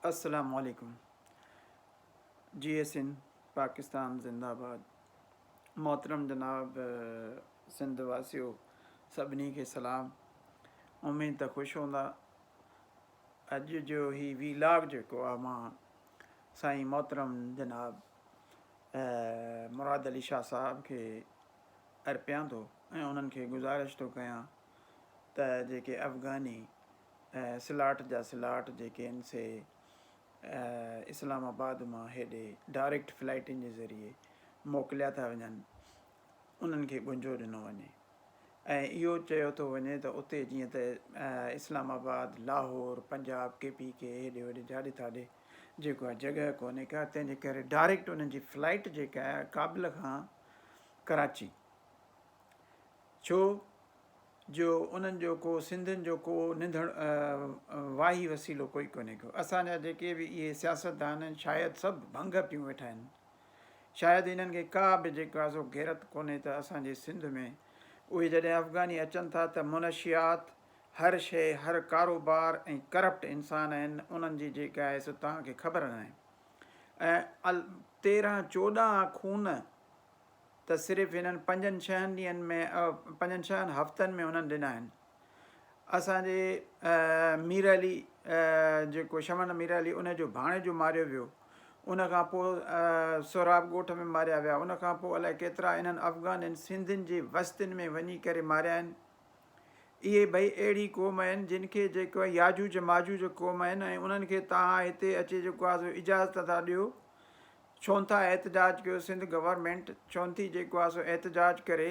अस्सलाम वालेकुम। जी सिंध पाकिस्तान जिंदाबाद। मोहतरम जनाब सिंध वासियो सभिनी खे सलाम। उम्मीद त ख़ुशि हूंदा। अॼु जो ही वीलाग जेको आहे मां साईं मोहतरम जनाब मुराद अली शाह साहब खे अर्पियां थो ऐं उन्हनि खे गुज़ारिश थो कयां त जेके अफ़गानी सिलाट जा सिलाट जेके आहिनि से इस्लामाबाद मां हेॾे डायरेक्ट फ्लाइटुनि जे ज़रिए मोकिलिया था वञनि, उन्हनि खे ॻुंजो ॾिनो वञे। ऐं इहो चयो थो वञे त उते जीअं त इस्लामाबाद, लाहौर, पंजाब, KPK हेॾे होॾे जाॾे ताॾे जेको आहे जॻह कोन्हे का, तंहिंजे करे डायरेक्ट उन्हनि जी फ्लाइट जेका आहे काबुल खां कराची, छो जो उन्हनि जो को सिंधियुनि जो को निंधण वाही वसीलो कोई कोन्हे को। असांजा जेके बि इहे सियासतदान आहिनि शायदि सभु भंग पियूं वेठा आहिनि। शायदि इन्हनि खे का बि जेको आहे सो गैरत कोन्हे त असांजे सिंध में उहे जॾहिं अफ़गानी अचनि था त मुनशियात हर शइ, हर कारोबार ऐं करप्ट इंसान आहिनि, उन्हनि जी जेका आहे सो तव्हांखे ख़बर न आहे। ऐं 13-14 खून त सिर्फ़ु हिननि 5-6 ॾींहंनि में 5-6 हफ़्तनि में उन्हनि ॾिना आहिनि। असांजे मीर अली जेको शमन मीर अली उनजो भाणे जो मारियो वियो, उनखां पोइ सोराब ॻोठ में मारिया विया, उनखां पोइ अलाए केतिरा इन्हनि अफ़गाननि सिंधियुनि जे बस्तियुनि में वञी करे मारिया आहिनि। इहे भई अहिड़ी क़ौम आहिनि जिन खे जेको आहे याजूज माजूज क़ौम आहिनि ऐं उन्हनि खे तव्हां हिते अचे जेको आहे इजाज़त था ॾियो। छो था एहतजाज कयो? सिंध गवर्नमेंट छो थी जेको आहे सो एहतजाज करे?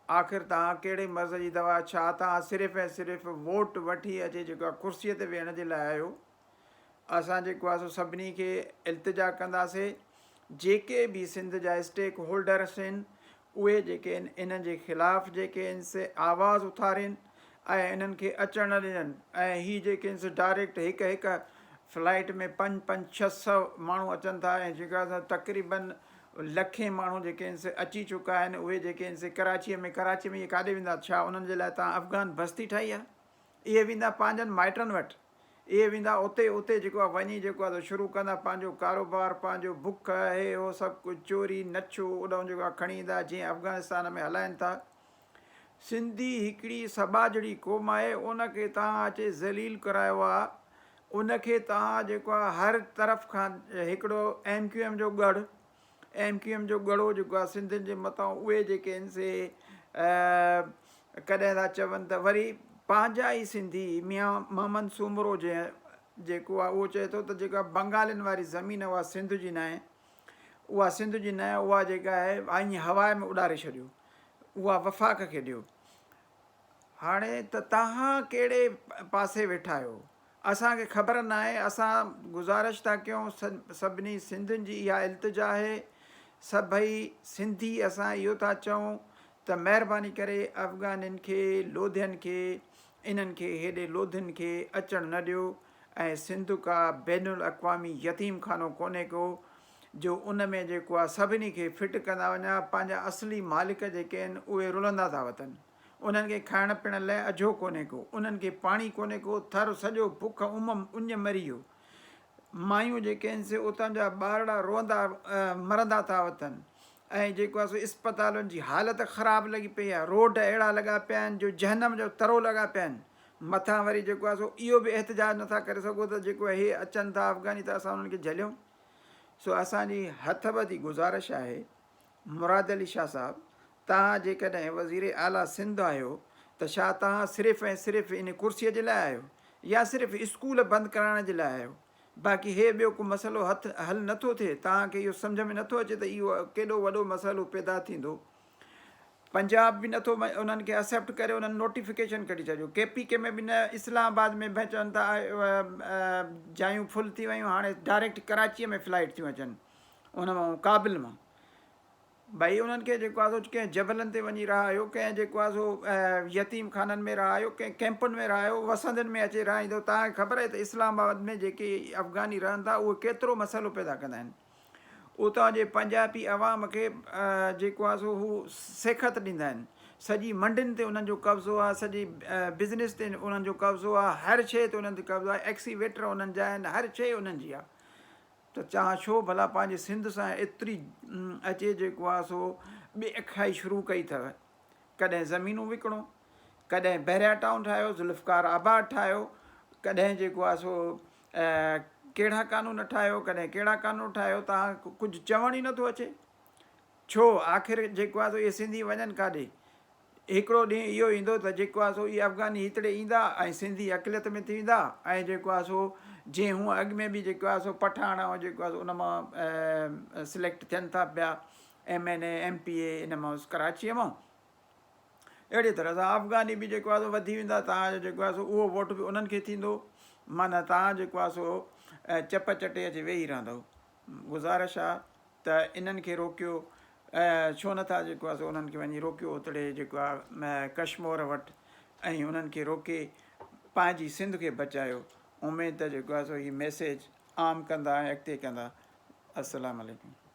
आख़िर तव्हां कहिड़े मर्ज़ जी दवा? छा तव्हां सिर्फ़ु ऐं सिर्फ़ु वोट वठी अचे जेको आहे कुर्सीअ ते वेहण जे लाइ आहियो? असां जेको आहे सो सभिनी खे इल्तिजा कंदासीं, जेके बि सिंध जा स्टेक होल्डर्स आहिनि उहे जेके आहिनि इन्हनि जे ख़िलाफ़ु जेके आहिनि से आवाज़ु उथारिनि ऐं इन्हनि खे अचणु न ॾियनि। ऐं हीअ जेके आहिनि से डायरेक्ट हिकु फ्लाइट में 500-600 माण्हू अचनि था ऐं जेका तक़रीबन लखे माण्हू जेके आहिनि से अची चुका आहिनि। उहे जेके आहिनि से कराचीअ में इहे काॾे वेंदा? छा उन्हनि जे लाइ तव्हां अफ़गान बस्ती ठाही आहे? इहे वेंदा पंहिंजनि माइटनि वटि, इहे वेंदा उते जेको आहे वञी जेको आहे शुरू कंदा पंहिंजो कारोबार, पंहिंजो बुख आहे उहो सभु कुझु चोरी नच्छो उॾां जेको आहे खणी ईंदा, जीअं अफ़गानिस्तान में हलाइनि था। सिंधी हिकिड़ी सबाजड़ी क़ौम आहे, उनखे तव्हां अचे ज़लील करायो आहे। उनखे तव्हां जेको आहे हर तरफ़ खां हिकिड़ो MQM जो ॻढ़ो जेको आहे सिंधियुनि जे मथां, उहे जेके आहिनि से कॾहिं था चवनि त वरी पंहिंजा ई सिंधी मियां मोहम्मद सूमरो जेको आहे उहो चए थो त जेका बंगालियुनि वारी ज़मीन उहा सिंध जी न आहे, उहा सिंध जी न आहे, उहा जेका आहे ईअं हवा में उॾारे छॾियो, उहा वफ़ाक़ खे ॾियो। हाणे त तव्हां कहिड़े पासे वेठा आहियो? असांखे ख़बर न आहे। असां गुज़ारिश था कयूं सभिनी सिंधियुनि जी, इहा इल्तिजा आहे सभई सिंधी, असां इहो था चऊं त महिरबानी करे अफ़गानियुनि खे, लोधियनि खे, इन्हनि खे हेॾे लोधियुनि खे अचणु न ॾियो। ऐं सिंध का बैनुल अक़वामी यतीम खानो कोन्हे को जो उन में जेको आहे सभिनी खे फिट कंदा वञा। पंहिंजा असली मालिक जेके आहिनि उहे रुलंदा था वठनि, उन्हनि खे खाइण पीअण लाइ अझो कोन्हे को, उन्हनि खे पाणी कोन्हे को, थर सॼो बुख उञ मरी वियो। मायूं जेके आहिनि से उतां जा ॿारड़ा रोअंदा मरंदा था वठनि। ऐं जेको आहे सो इस्पतालुनि जी हालति ख़राबु लॻी पई आहे। रोड अहिड़ा लॻा पिया आहिनि जो जहनम जो तरो लॻा पिया आहिनि। मथां वरी जेको आहे सो इहो बि एहतजाज नथा करे सघो त जेको आहे इहे अचनि था अफ़गानी त असां उन्हनि खे झलियूं। सो असांजी हथ ॿधी गुज़ारिश आहे, मुराद अली शाह साहिबु, तव्हां जेकॾहिं वज़ीर आला सिंध आहियो त छा तव्हां सिर्फ़ु ऐं सिर्फ़ु इन कुर्सीअ जे लाइ आहियो या सिर्फ़ु स्कूल बंदि कराइण जे लाइ आहियो? बाक़ी हे ॿियो को मसइलो हल नथो थिए। तव्हांखे इहो सम्झ में नथो अचे त इहो केॾो वॾो मसइलो पैदा थींदो। पंजाब बि नथो उन्हनि खे एक्सेप्ट करे, उन्हनि नोटिफिकेशन कढी छॾियो। KPK में बि न, इस्लामाबाद में बि चवनि था जायूं फुल थी वियूं, हाणे डायरेक्ट कराचीअ में फ्लाइट थियूं अचनि उन मां काबिल मां। भई उन्हनि खे जेको आहे सो कंहिं जबलनि ते वञी रहायो, कंहिं जेको आहे सो यतीम खाननि में रहायो, कंहिं कैंपुनि में रहायो, वसंदनि में अची रहाईंदो। तव्हांखे ख़बर आहे त इस्लामाबाद में जेके अफ़गानी रहनि था उहे केतिरो मसइलो पैदा कंदा आहिनि। उतां जे पंजाबी अवाम खे जेको आहे सो हू सिखत ॾींदा आहिनि। सॼी मंडियुनि ते उन्हनि जो कब्ज़ो आहे, सॼी बिज़नेस ते उन्हनि जो कब्ज़ो आहे, हर शइ ते उन्हनि ते कब्ज़ो आहे, एक्सीवेटर उन्हनि जा आहिनि, हर शइ उन्हनि जी आहे। त तव्हां छो भला पंहिंजे सिंध सां एतिरी अचे जेको आहे सो ॿिए खाई शुरू कई अथव। कॾहिं ज़मीनूं विकिणो, कॾहिं बहरिया टाउन ठाहियो, ज़ुल्फ़कार आबाद ठाहियो, कॾहिं जेको आहे सो कहिड़ा कानून ठाहियो, कॾहिं कहिड़ा कानून ठाहियो, तव्हां कुझु चवण ई नथो अचे। छो आख़िर जेको आहे सो इहे सिंधी वञनि काॾे? हिकिड़ो ॾींहुं इहो ईंदो त जेको आहे सो इहे अफ़गानी हिते ईंदा ऐं सिंधी अक़लियत में थींदा, ऐं जेको आहे सो जीअं हूअं अॻु में बि जेको आहे सो पठाण ऐं जेको आहे सो उन मां सिलेक्ट थियनि था पिया MNA MPA इन मां कराचीअ मां। अहिड़ी तरह सां अफ़गानी बि जेको आहे सो वधी वेंदा, तव्हांजो जेको आहे सो उहो वोट बि उन्हनि खे थींदो। माना तव्हां जेको आहे सो चप चटे अची वेही रहंदव। गुज़ारिश आहे त इन्हनि खे रोकियो, छो नथा जेको आहे सो उन्हनि खे वञी रोकियो ओतिरे जेको आहे कश्मीर वटि, ऐं उन्हनि खे रोके पंहिंजी सिंध खे बचायो। उमेदु त जेको आहे सो हीउ मैसेज आम कंदा ऐं अॻिते कंदा। अस्सलाम वालेकुम।